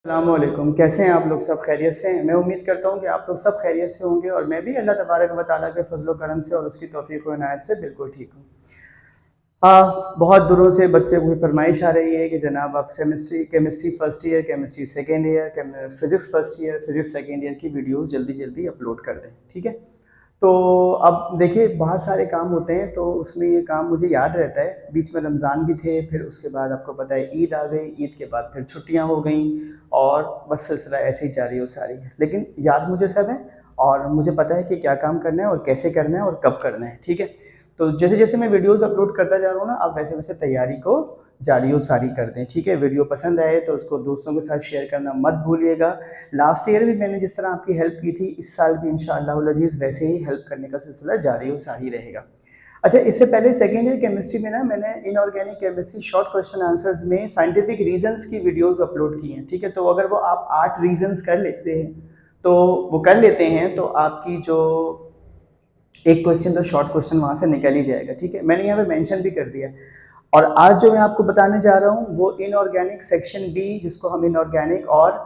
अस्सलामुअलैकुम। कैसे हैं आप लोग? सब खैरियत से हैं? मैं उम्मीद करता हूँ कि आप लोग सब खैरियत से होंगे और मैं भी अल्लाह तबारक व तआला के फज़ल व करम से और उसकी तौफ़ीक़ व इनायत से बिल्कुल ठीक हूँ। बहुत दिनों से बच्चे को फ़रमाइश आ रही है कि जनाब आप chemistry first year, chemistry second year, physics first year, physics second year की वीडियोज़ जल्दी-जल्दी अपलोड कर दें, ठीक है? तो अब देखिए बहुत सारे काम होते हैं तो उसमें ये काम मुझे याद रहता है। बीच में रमज़ान भी थे, फिर उसके बाद आपको पता है ईद आ गई, ईद के बाद फिर छुट्टियाँ हो गईं और बस सिलसिला ऐसे ही जारी और सारी है। लेकिन याद मुझे सब है और मुझे पता है कि क्या काम करना है और कैसे करना है और कब करना है, ठीक है? तो जैसे-जैसे मैं वीडियोज़ अपलोड करता जा रहा हूँ ना, आप वैसे-वैसे तैयारी को जारी और सारी कर दें, ठीक है? वीडियो पसंद आए तो उसको दोस्तों के साथ शेयर करना मत भूलिएगा। लास्ट ईयर भी मैंने जिस तरह आपकी हेल्प की थी, इस साल भी इंशाअल्लाहुल अज़ीज़ वैसे ही हेल्प करने का सिलसिला जारी और सारी रहेगा। अच्छा, इससे पहले सेकंड ईयर केमिस्ट्री में ना मैंने inorganic chemistry short question answers में साइंटिफिक रीजंस की वीडियोज़ अपलोड की हैं, ठीक है? तो अगर वो आप 8 रीजंस कर लेते हैं, तो वो कर लेते हैं तो आपकी जो एक क्वेश्चन तो शॉर्ट क्वेश्चन वहाँ से निकल ही जाएगा, ठीक है? मैंने यहाँ पे मेंशन भी कर दिया है। और आज जो मैं आपको बताने जा रहा हूँ वो इनऑर्गेनिक सेक्शन बी, जिसको हम इनऑर्गेनिक और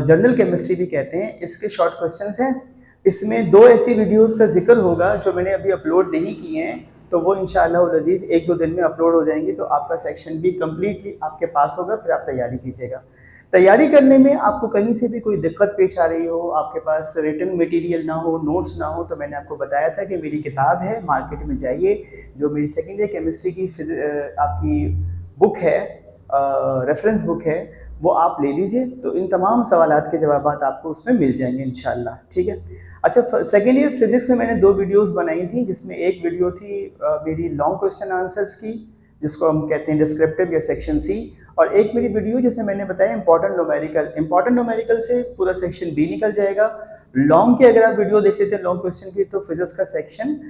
जनरल केमिस्ट्री भी कहते हैं, इसके शॉर्ट क्वेश्चंस हैं। इसमें 2 ऐसी वीडियोज़ का ज़िक्र होगा जो मैंने अभी अपलोड नहीं किए हैं, तो वो इंशाअल्लाहुल अज़ीज़ 1-2 दिन में अपलोड हो जाएँगी, तो आपका सेक्शन बी कंप्लीटली आपके पास होगा, फिर आप तैयारी कीजिएगा। तैयारी करने में आपको कहीं से भी कोई दिक्कत पेश आ रही हो, आपके पास रिटन मटेरियल ना हो, नोट्स ना हो, तो मैंने आपको बताया था कि मेरी किताब है, मार्केट में जाइए, जो मेरी सेकेंड ईयर केमिस्ट्री की आपकी बुक है, रेफरेंस बुक है, वो आप ले लीजिए, तो इन तमाम सवालात के जवाबात आपको उसमें मिल जाएंगे इंशाल्लाह, ठीक है? अच्छा, सेकेंड ईयर फिजिक्स में मैंने 2 वीडियोज़ बनाई थी, जिसमें एक वीडियो थी मेरी लॉन्ग क्वेश्चन आंसर्स की, जिसको हम कहते हैं डिस्क्रिप्टिव या सेक्शन सी, और एक मेरी वीडियो जिसमें मैंने बताया इंपॉर्टेंट न्यूमेरिकल से पूरा सेक्शन बी निकल जाएगा। लॉन्ग की अगर आप वीडियो देख लेते हैं लॉन्ग क्वेश्चन की, तो फिजिक्स का सेक्शन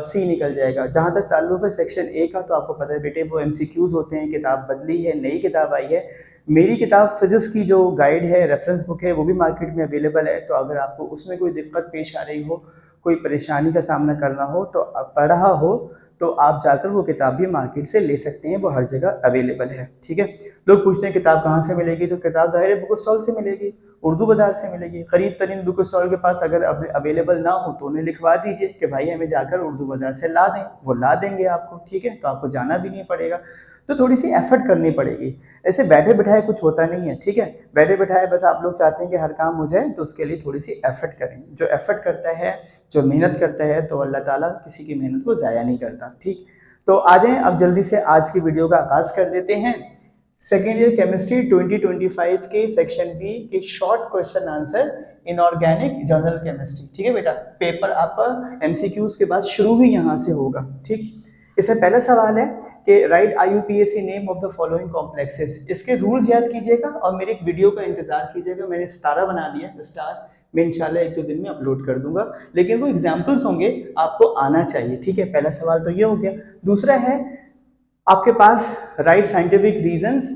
सी निकल जाएगा। जहाँ तक ताल्लुक है सेक्शन ए का, तो आपको पता है बेटे वो एमसीक्यूज होते हैं, किताब बदली है, नई किताब आई है। मेरी किताब फिजिक्स की जो गाइड है, रेफरेंस बुक है, वो भी मार्केट में अवेलेबल है, तो अगर आपको उसमें कोई दिक्कत पेश आ रही हो, कोई परेशानी का सामना करना हो, तो पढ़ रहा हो, तो आप जाकर वो किताब भी मार्केट से ले सकते हैं, वो हर जगह अवेलेबल है, ठीक है? लोग पूछते हैं किताब कहाँ से मिलेगी, तो किताब ज़ाहिर है बुक स्टॉल से मिलेगी, उर्दू बाज़ार से मिलेगी। करीब तरीन बुक स्टॉल के पास अगर अवेलेबल ना हो तो उन्हें लिखवा दीजिए कि भाई हमें जाकर उर्दू बाज़ार से ला दें, वो ला देंगे आपको, ठीक है? तो आपको जाना भी नहीं पड़ेगा। तो थोड़ी सी एफर्ट करनी पड़ेगी। ऐसे बैठे बिठाए कुछ होता नहीं है, ठीक है? बैठे बिठाए बस आप लोग चाहते हैं कि हर काम हो जाए, तो उसके लिए थोड़ी सी एफर्ट करें। जो एफर्ट करता है, जो मेहनत करता है, तो अल्लाह ताला किसी की मेहनत को ज़ाया नहीं करता, ठीक? तो आ जाएँ अब जल्दी से आज की वीडियो का आगाज़ कर देते हैं। सेकेंड ईयर केमिस्ट्री 2025 के सेक्शन बी के short question answer inorganic general chemistry, ठीक है बेटा? पेपर आपका एमसीक्यूज के बाद शुरू ही यहाँ से होगा, ठीक? इसमें पहला सवाल है कि right IUPAC name of the following complexes. इसके रूल्स याद कीजिएगा और मेरी एक वीडियो का इंतजार कीजिएगा। मैंने 17 बना दिया स्टार, मैं इंशाल्लाह 1-2 दिन में अपलोड कर दूंगा, लेकिन वो एग्जाम्पल्स होंगे, आपको आना चाहिए, ठीक है? पहला सवाल तो ये हो गया। दूसरा है आपके पास राइट साइंटिफिक रीजंस।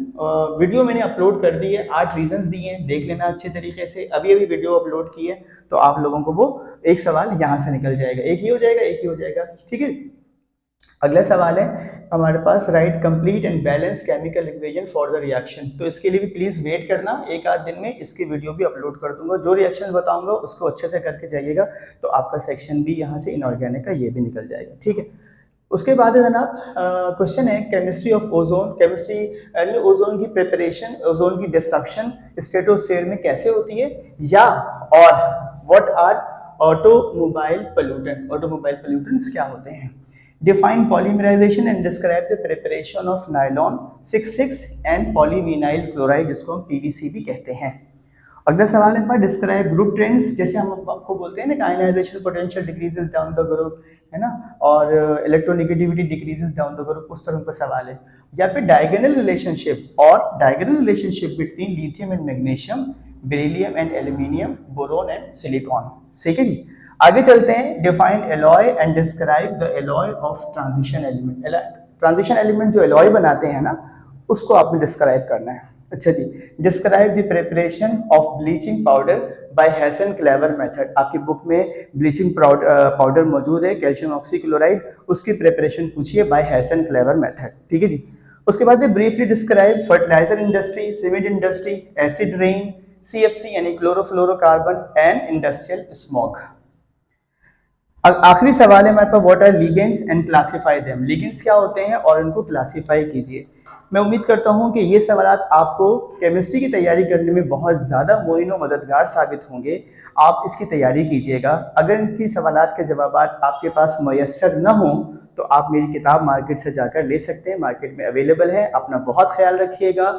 वीडियो मैंने अपलोड कर दी है, 8 रीजंस दिए हैं, देख लेना अच्छे तरीके से। अभी अभी वीडियो अपलोड की है, तो आप लोगों को वो एक सवाल यहाँ से निकल जाएगा, एक ही हो जाएगा, एक ही हो जाएगा, ठीक है? अगला सवाल है हमारे पास write complete and balance chemical equation for the reaction. तो इसके लिए भी प्लीज वेट करना, एक आध दिन में इसकी वीडियो भी अपलोड कर दूंगा। जो रिएक्शन बताऊंगा उसको अच्छे से करके जाइएगा, तो आपका सेक्शन भी यहाँ से इनऑर्गेनिक का ये भी निकल जाएगा, ठीक है? उसके बाद है जनाब क्वेश्चन है केमिस्ट्री ऑफ ओजोन। केमिस्ट्री यानी ओजोन की प्रिपरेशन, ओजोन की डिस्ट्रक्शन स्ट्रेटोस्फेयर में कैसे होती है, या और व्हाट आर ऑटोमोबाइल पोल्यूटेंट्स क्या होते हैं। Define polymerisation and describe the preparation of nylon 66 and polyvinyl chloride, जिसको हम पीवीसी भी कहते हैं। अगला सवाल है डिस्क्राइब ग्रुप ट्रेंड्स। जैसे हम आपको बोलते हैं ना कि ionisation potential decreases down the group, है ना, और electronegativity decreases down the group, उस तरह का सवाल है। या फिर diagonal relationship between lithium and magnesium, beryllium and aluminium, boron and silicon. ठीक है जी, आगे चलते हैं। Define alloy and describe the alloy of transition element. Transition element जो एलॉय बनाते हैं ना, उसको आपने डिस्क्राइब करना है। अच्छा जी, describe the preparation of bleaching powder by Hasenclever method. आपकी बुक में ब्लीचिंग पाउडर मौजूद है, कैल्शियम ऑक्सीक्लोराइड, उसकी प्रिपरेशन पूछिए बाय हैसन क्लेवर मेथड। ठीक है जी। उसके बाद briefly describe fertiliser industry, cement industry, acid rain, CFC यानी क्लोरोफ्लोरोकार्बन एंड इंडस्ट्रियल स्मोक। अब आखिरी सवाल है हमारे पास, what are ligands and classify them. Ligands क्या होते हैं और इनको क्लासिफाई कीजिए। मैं उम्मीद करता हूं कि ये सवाल आपको केमिस्ट्री की तैयारी करने में बहुत ज़्यादा मुइन और मददगार साबित होंगे। आप इसकी तैयारी कीजिएगा। अगर इनकी सवालात के जवाब आपके पास मयसर न हो तो आप मेरी किताब मार्केट से जाकर ले सकते हैं, मार्केट में अवेलेबल है। अपना बहुत ख्याल रखिएगा,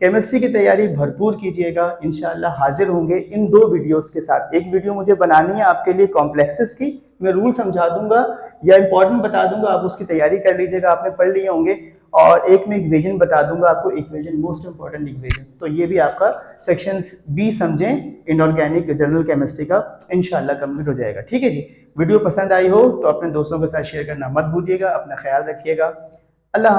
केमिस्ट्री की तैयारी भरपूर कीजिएगा। इंशाल्लाह हाजिर होंगे इन 2 वीडियोस के साथ। एक वीडियो मुझे बनानी है आपके लिए कॉम्प्लेक्सेस की, मैं रूल समझा दूंगा या इंपॉर्टेंट बता दूंगा, आप उसकी तैयारी कर लीजिएगा, आपने पढ़ लिए होंगे। और एक में इक्वेशन बता दूंगा आपको, इक्वेशन मोस्ट इंपॉर्टेंट इक्वेशन, तो ये भी आपका सेक्शन बी समझें इनऑर्गेनिक जनरल केमिस्ट्री का इंशाल्लाह कंप्लीट हो जाएगा। ठीक है जी। वीडियो पसंद आई हो तो अपने दोस्तों के साथ शेयर करना मत भूलिएगा। अपना ख्याल रखिएगा। अल्लाह।